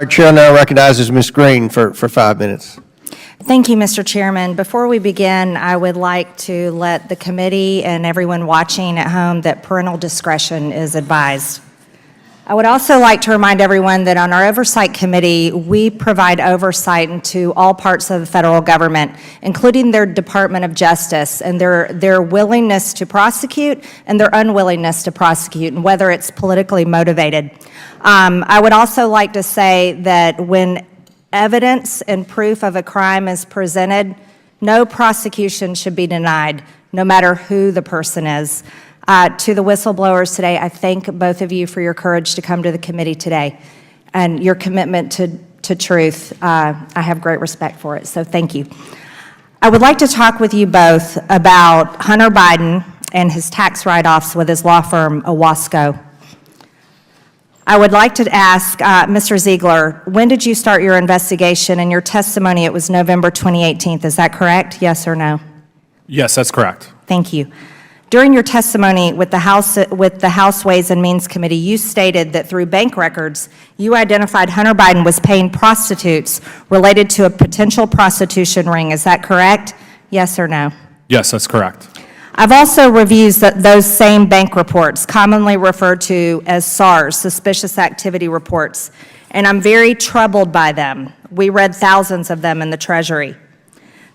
Our chair now recognizes Ms. Green for 5 minutes. Thank you, Mr. Chairman. Before we begin, I would like to let the committee and everyone watching at home that parental discretion is advised. I would also like to remind everyone that on our Oversight Committee, we provide oversight into all parts of the federal government, including their Department of Justice and their willingness to prosecute and their unwillingness to prosecute, and whether it's politically motivated. I would also like to say that when evidence and proof of a crime is presented, no prosecution should be denied, no matter who the person is. To the whistleblowers today, I thank both of you for your courage to come to the committee today and your commitment to truth. I have great respect for it, so thank you. I would like to talk with you both about Hunter Biden and his tax write-offs with his law firm, Owasco. I would like to ask Mr. Ziegler, when did you start your investigation? In your testimony, it was November 2018. Is that correct? Yes or no? Yes, that's correct. Thank you. During your testimony with the House Ways and Means Committee, you stated that through bank records, you identified Hunter Biden was paying prostitutes related to a potential prostitution ring. Is that correct? Yes or no? Yes, that's correct. I've also reviewed those same bank reports, commonly referred to as SARS, Suspicious Activity Reports, and I'm very troubled by them. We read thousands of them in the Treasury.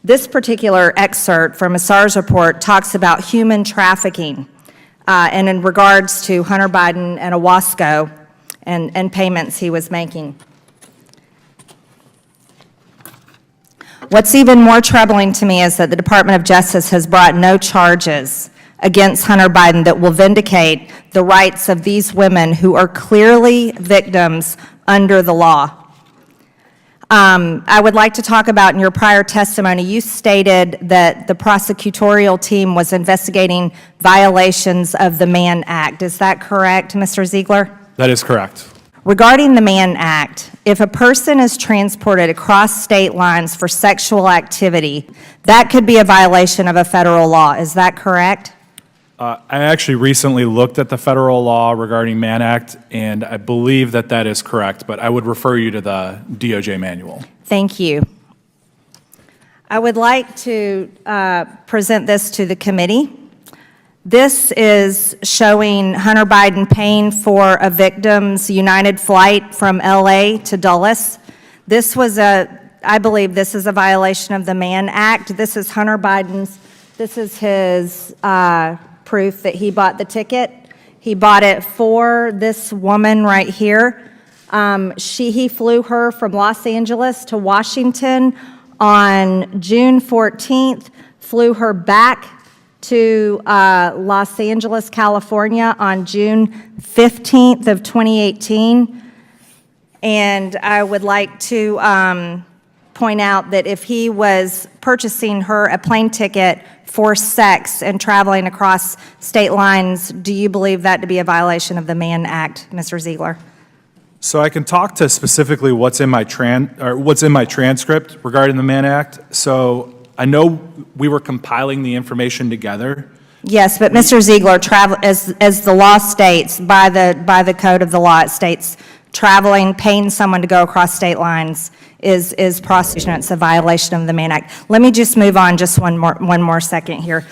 This particular excerpt from a SARS report talks about human trafficking and in regards to Hunter Biden and Owasco and payments he was making. What's even more troubling to me is that the Department of Justice has brought no charges against Hunter Biden that will vindicate the rights of these women who are clearly victims under the law. I would like to talk about in your prior testimony, you stated that the prosecutorial team was investigating violations of the Mann Act. Is that correct, Mr. Ziegler? That is correct. Regarding the Mann Act, if a person is transported across state lines for sexual activity, that could be a violation of a federal law. Is that correct? I actually recently looked at the federal law regarding Mann Act, and I believe that that is correct, but I would refer you to the DOJ manual. Thank you. I would like to present this to the committee. This is showing Hunter Biden paying for a victim's United flight from LA to Dulles. I believe this is a violation of the Mann Act. This is Hunter Biden's, this is his proof that he bought the ticket. He bought it for this woman right here. He flew her from Los Angeles to Washington on June 14th, flew her back to Los Angeles, California on June 15th of 2018. And I would like to point out that if he was purchasing her a plane ticket for sex and traveling across state lines, do you believe that to be a violation of the Mann Act, Mr. Ziegler? So I can talk to specifically what's in my transcript regarding the Mann Act. So I know we were compiling the information together. Yes, but Mr. Ziegler, as the law states, by the code of the law, it states traveling, paying someone to go across state lines is prostitution. It's a violation of the Mann Act. Let me just move on just one more second here.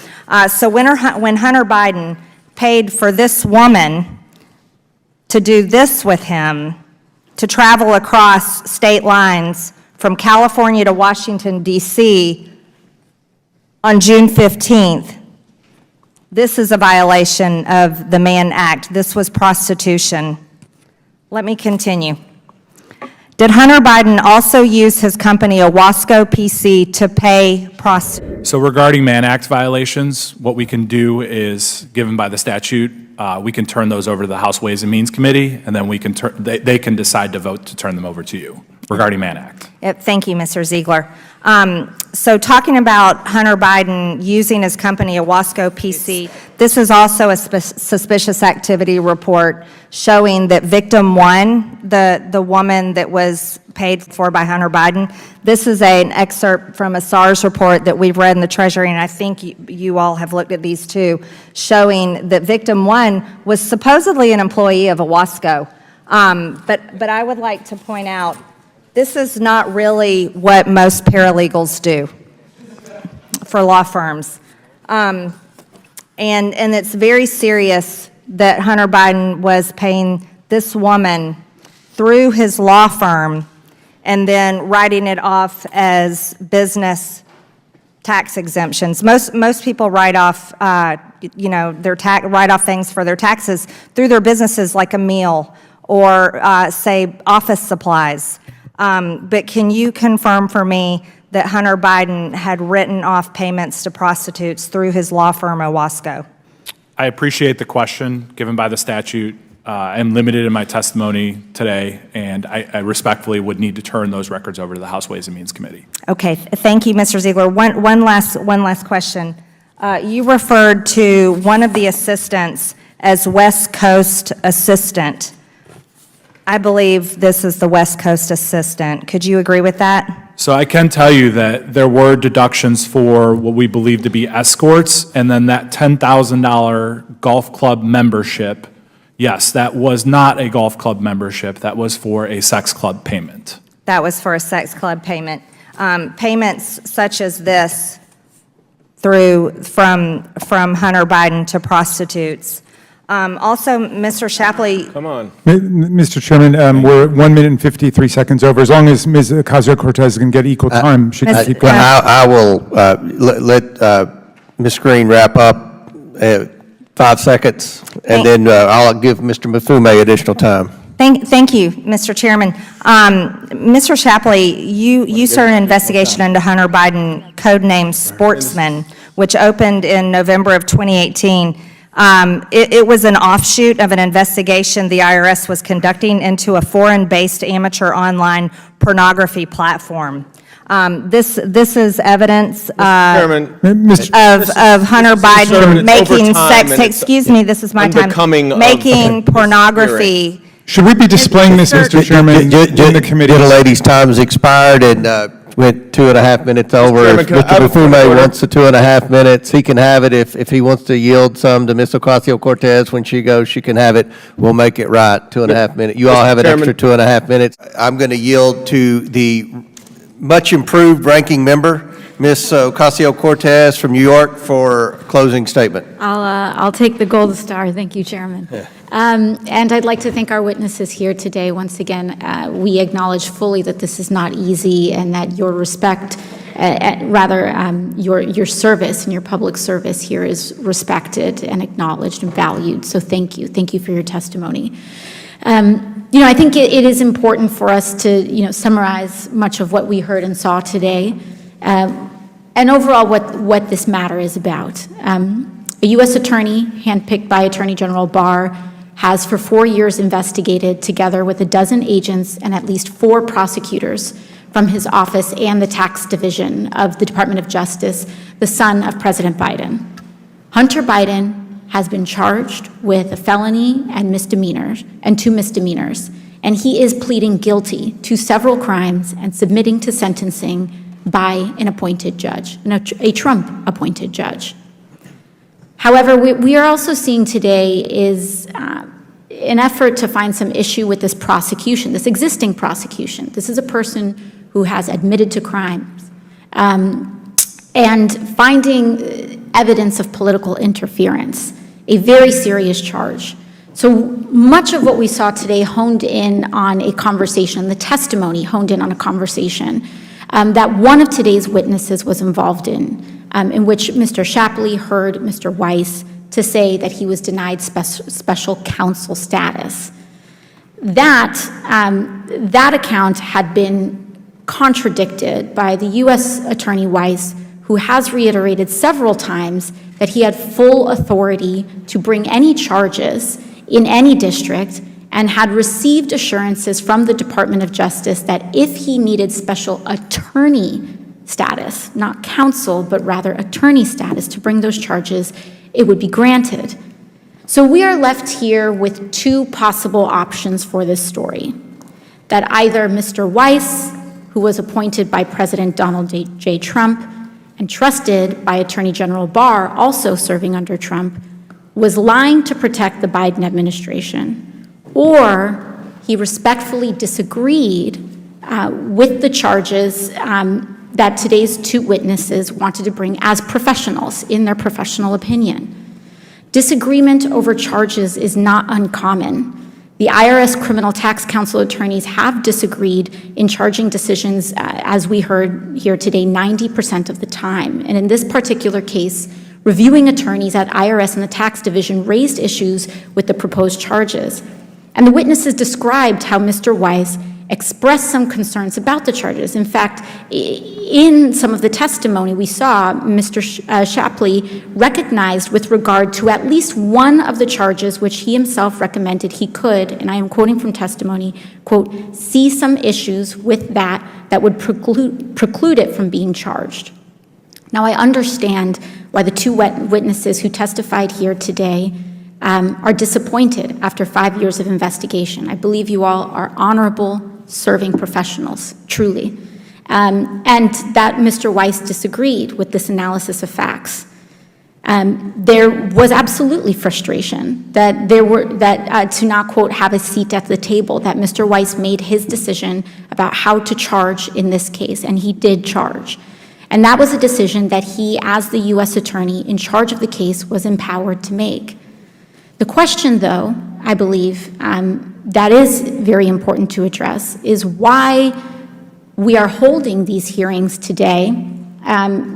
So when Hunter Biden paid for this woman to do this with him, to travel across state lines from California to Washington, D.C. on June 15th, this is a violation of the Mann Act. This was prostitution. Let me continue. Did Hunter Biden also use his company, Owasco PC, to pay prostitutes? So regarding Mann Act violations, what we can do is, given by the statute, we can turn those over to the House Ways and Means Committee, and then they can decide to vote to turn them over to you regarding Mann Act. Thank you, Mr. Ziegler. So talking about Hunter Biden using his company, Owasco PC, this is also a suspicious activity report showing that victim one, the woman that was paid for by Hunter Biden, this is an excerpt from a SARS report that we've read in the Treasury, and I think you all have looked at these too, showing that victim one was supposedly an employee of Owasco. But I would like to point out, this is not really what most paralegals do for law firms. And it's very serious that Hunter Biden was paying this woman through his law firm and then writing it off as business tax exemptions. Most people write off, write off things for their taxes through their businesses, like a meal or, say, office supplies. But can you confirm for me that Hunter Biden had written off payments to prostitutes through his law firm, Owasco? I appreciate the question given by the statute. I'm limited in my testimony today, and I respectfully would need to turn those records over to the House Ways and Means Committee. Okay, thank you, Mr. Ziegler. One last question. You referred to one of the assistants as West Coast Assistant. I believe this is the West Coast Assistant. Could you agree with that? So I can tell you that there were deductions for what we believe to be escorts, and then that $10,000 golf club membership. Yes, that was not a golf club membership. That was for a sex club payment. That was for a sex club payment. Payments such as this from Hunter Biden to prostitutes. Also, Mr. Shapley. Come on. Mr. Chairman, we're 1 minute and 53 seconds over. As long as Ms. Ocasio-Cortez can get equal time, she can keep going. I will let Ms. Green wrap up 5 seconds, and then I'll give Mr. Mafume additional time. Thank you, Mr. Chairman. Mr. Shapley, you started an investigation into Hunter Biden, codenamed Sportsman, which opened in November of 2018. It was an offshoot of an investigation the IRS was conducting into a foreign-based amateur online pornography platform. This is evidence of Hunter Biden making sex. Excuse me, this is my time. Making pornography. Should we be displaying this, Mr. Chairman, in the committee? The lady's time's expired and went 2.5 minutes over. If Mr. Mafume wants the 2.5 minutes, he can have it. If he wants to yield some to Ms. Ocasio-Cortez when she goes, she can have it. We'll make it right, 2.5 minutes. You all have an extra 2.5 minutes. I'm going to yield to the much improved ranking member, Ms. Ocasio-Cortez from New York, for closing statement. I'll take the gold star. Thank you, Chairman. Yeah. And I'd like to thank our witnesses here today. Once again, we acknowledge fully that this is not easy and that your respect, your service and your public service here is respected and acknowledged and valued. So thank you. Thank you for your testimony. I think it is important for us to, summarize much of what we heard and saw today, and overall what this matter is about. A U.S. attorney, handpicked by Attorney General Barr, has for 4 years investigated, together with a dozen agents and at least 4 prosecutors from his office and the tax division of the Department of Justice, the son of President Biden. Hunter Biden has been charged with a felony and misdemeanors, and 2 misdemeanors, and he is pleading guilty to several crimes and submitting to sentencing by an appointed judge, a Trump-appointed judge. However, we are also seeing today is an effort to find some issue with this prosecution, this existing prosecution. This is a person who has admitted to crimes, and finding evidence of political interference, a very serious charge. So much of what we saw today honed in on a conversation, the testimony honed in on a conversation that one of today's witnesses was involved in which Mr. Shapley heard Mr. Weiss to say that he was denied special counsel status. That account had been contradicted by the U.S. Attorney Weiss, who has reiterated several times that he had full authority to bring any charges in any district and had received assurances from the Department of Justice that if he needed special attorney status, not counsel, but rather attorney status to bring those charges, it would be granted. So we are left here with 2 possible options for this story. That either Mr. Weiss, who was appointed by President Donald J. Trump and trusted by Attorney General Barr, also serving under Trump, was lying to protect the Biden administration, or he respectfully disagreed with the charges that today's two witnesses wanted to bring as professionals in their professional opinion. Disagreement over charges is not uncommon. The IRS Criminal Tax Counsel attorneys have disagreed in charging decisions, as we heard here today, 90% of the time. And in this particular case, reviewing attorneys at IRS and the tax division raised issues with the proposed charges. And the witnesses described how Mr. Weiss expressed some concerns about the charges. In fact, in some of the testimony we saw, Mr. Shapley recognized with regard to at least one of the charges which he himself recommended he could, and I am quoting from testimony, quote, see some issues with that would preclude it from being charged. Now, I understand why the two witnesses who testified here today are disappointed after 5 years of investigation. I believe you all are honorable, serving professionals, truly. And that Mr. Weiss disagreed with this analysis of facts. There was absolutely frustration that to not, quote, have a seat at the table, that Mr. Weiss made his decision about how to charge in this case, and he did charge. And that was a decision that he, as the U.S. attorney in charge of the case, was empowered to make. The question, though, I believe, that is very important to address is why we are holding these hearings today,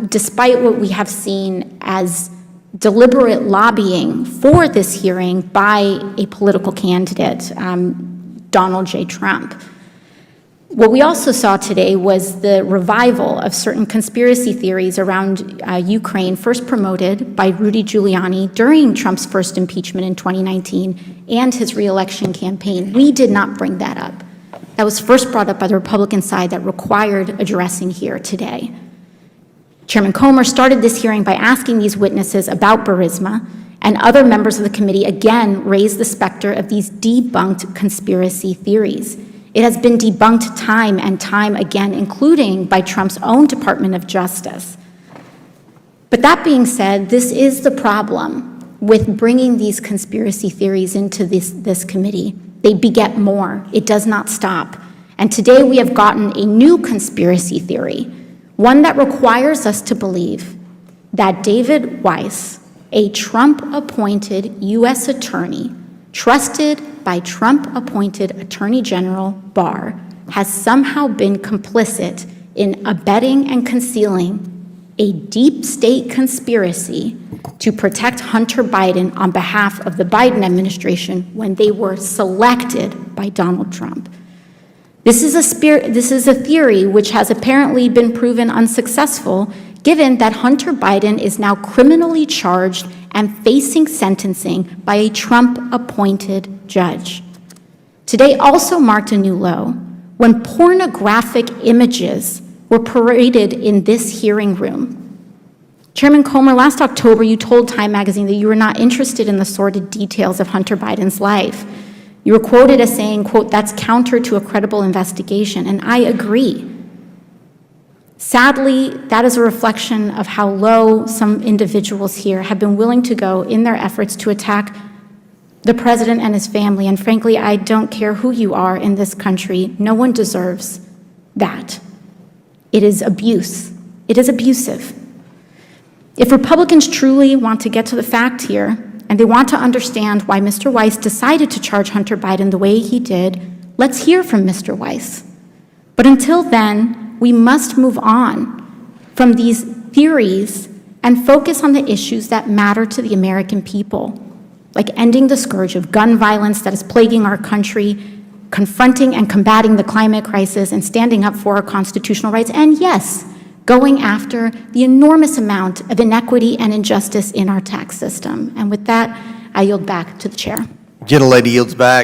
despite what we have seen as deliberate lobbying for this hearing by a political candidate, Donald J. Trump. What we also saw today was the revival of certain conspiracy theories around Ukraine, first promoted by Rudy Giuliani during Trump's first impeachment in 2019 and his reelection campaign. We did not bring that up. That was first brought up by the Republican side that required addressing here today. Chairman Comer started this hearing by asking these witnesses about Burisma, and other members of the committee again raised the specter of these debunked conspiracy theories. It has been debunked time and time again, including by Trump's own Department of Justice. But that being said, this is the problem with bringing these conspiracy theories into this committee. They beget more. It does not stop. And today we have gotten a new conspiracy theory, one that requires us to believe that David Weiss, a Trump-appointed U.S. attorney, trusted by Trump-appointed Attorney General Barr, has somehow been complicit in abetting and concealing a deep state conspiracy to protect Hunter Biden on behalf of the Biden administration when they were selected by Donald Trump. This is a theory which has apparently been proven unsuccessful, given that Hunter Biden is now criminally charged and facing sentencing by a Trump-appointed judge. Today also marked a new low when pornographic images were paraded in this hearing room. Chairman Comer, last October, you told Time magazine that you were not interested in the sordid details of Hunter Biden's life. You were quoted as saying, quote, that's counter to a credible investigation, and I agree. Sadly, that is a reflection of how low some individuals here have been willing to go in their efforts to attack the president and his family. And frankly, I don't care who you are in this country. No one deserves that. It is abuse. It is abusive. If Republicans truly want to get to the fact here, and they want to understand why Mr. Weiss decided to charge Hunter Biden the way he did, let's hear from Mr. Weiss. But until then, we must move on from these theories and focus on the issues that matter to the American people, like ending the scourge of gun violence that is plaguing our country, confronting and combating the climate crisis, and standing up for our constitutional rights, and yes, going after the enormous amount of inequity and injustice in our tax system. And with that, I yield back to the chair. Gentlelady yields back.